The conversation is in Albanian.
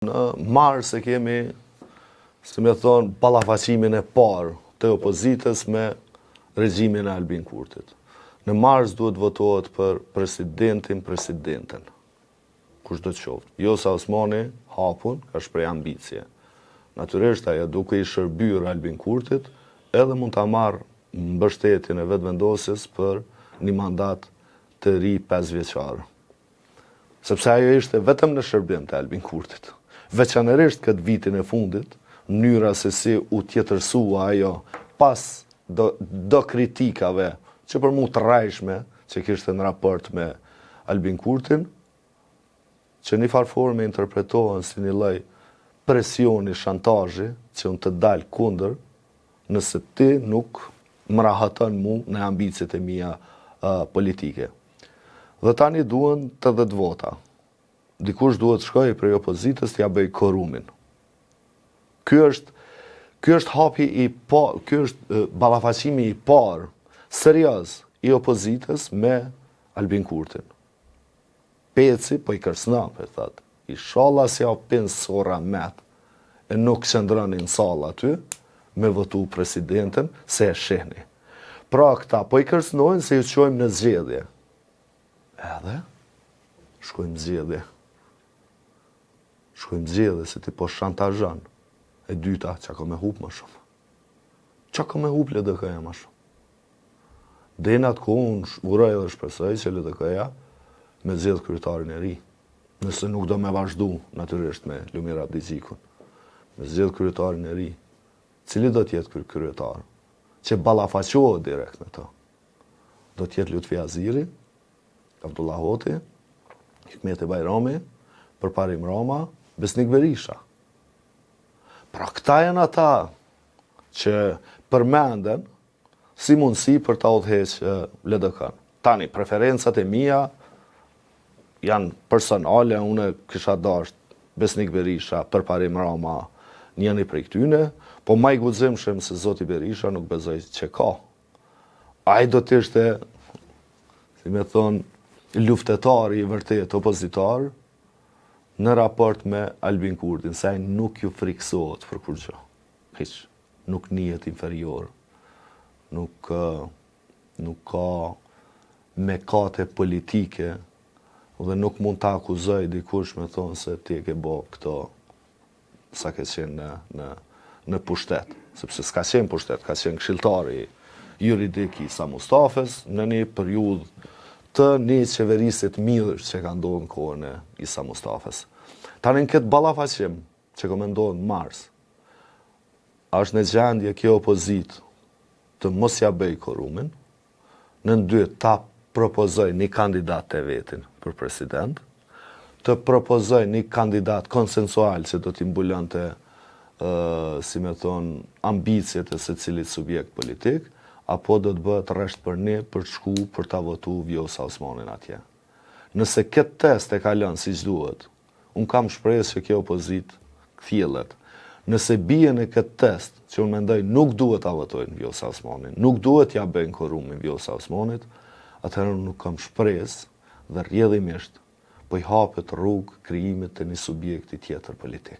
Në mars e kemi, si me thonë, ballafaqimin e parë të opozitës me regjimin e Albin Kurtit. Në mars duhet votohet për presidenten, kush do të qoftë. Vjosa Osmani hapun, ka shpreh ambicje. Natyrisht ajo duke i shërbyer Albin Kurtit, edhe mund ta marrë mbështetjen e vetëvendosjes për një mandat të ri 5 vjeçar. Sepse ajo ishte vetëm në shërbim të Albin Kurtit. Veçanërisht këtë vitin e fundit, mënyra se si u tjetërsua ajo pas do kritikave që për mu të rajshme që kishte në raport me Albin Kurtin, që një farforme interpretohen si një lloj presioni, shantazhi që unë të dalë kundër nëse ti nuk më rahaton mu në ambicjet e mia politike. Dhe tani duhen 80 vota. Dikush duhet shkoj prej opozitës t'ja bëj korumin. Ky është hapi i parë, ky është ballafaqimi i parë serioz i opozitës me Albin Kurtin. Peci po i kërcënon, thotë. Inshallah si hapin sora met e nuk qëndroni në sallë aty me votu presidenten se e shihni. Pra këta po i kërcënojnë se ju çojmë në zgjedhje. Edhe shkojmë zgjedhje. Shkojmë zgjedhje se ti po shantazhon. E dyta, çka ka me hup më shumë. Çka ka me hup LDK-ja më shumë. Dhe në atë kohë unë uroj dhe shpresoj që LDK-ja me zgjedh kryetarin e ri. Nëse nuk do me vazhdu natyrisht me Lumir Abdixhikun. Me zgjedh kryetarin e ri. Cili do t'jetë ky kryetar? Që ballafaqohet direkt me to. Do t'jetë Lutfi Aziri, Abdullah Hoti, Hikmeti Bajrami, Përparim Rama, Besnik Berisha. Pra këta janë ata që përmenden si mundësi për ta udhëheqë LDK-n. Tani, preferencat e mia janë personale, unë kisha dashur Besnik Berisha, Përparim Rama, njëri prej këtyne, po më i guximshëm se zoti Berisha nuk bezoj që ka. Ai do të ishte, si me thonë, luftetari i vërtet opozitar në raport me Albin Kurtin, se ai nuk ju friksohet për kur gjë. Hiç, nuk njihet inferior. Nuk ka mekate politike dhe nuk mund ta akuzoj dikush me thonë se ti e ke bë këto sa ke qenë në pushtet. Sepse s'ka qenë pushtet, ka qenë këshilltari juridik i Isa Mustafës në një periudhë të një qeverisit mirë që ka ndodhur në kohën e Isa Mustafës. Tani në këtë ballafaqim që ka ndodhur në mars, është në gjendje kjo opozitë të mos ja bëj korumin, në dytë ta propozoj një kandidat të vetin për president, të propozoj një kandidat konsensual që do t'i mbulonte, si me thonë, ambicjet e secilit subjekt politik, apo do të bëhet rresht për ne për të shku për ta votu Vjosa Osmanin atje. Nëse këtë test e kalon siç duhet, unë kam shpresë që kjo opozit kthjellet. Nëse bie në këtë test, që unë mendoj nuk duhet ta votojnë Vjosa Osmanin, nuk duhet ja bëjnë korumin Vjosa Osmanit, atëherë nuk kam shpresë dhe rrjedhimisht po i hapet rrugë krijimit të një subjekti tjetër politik.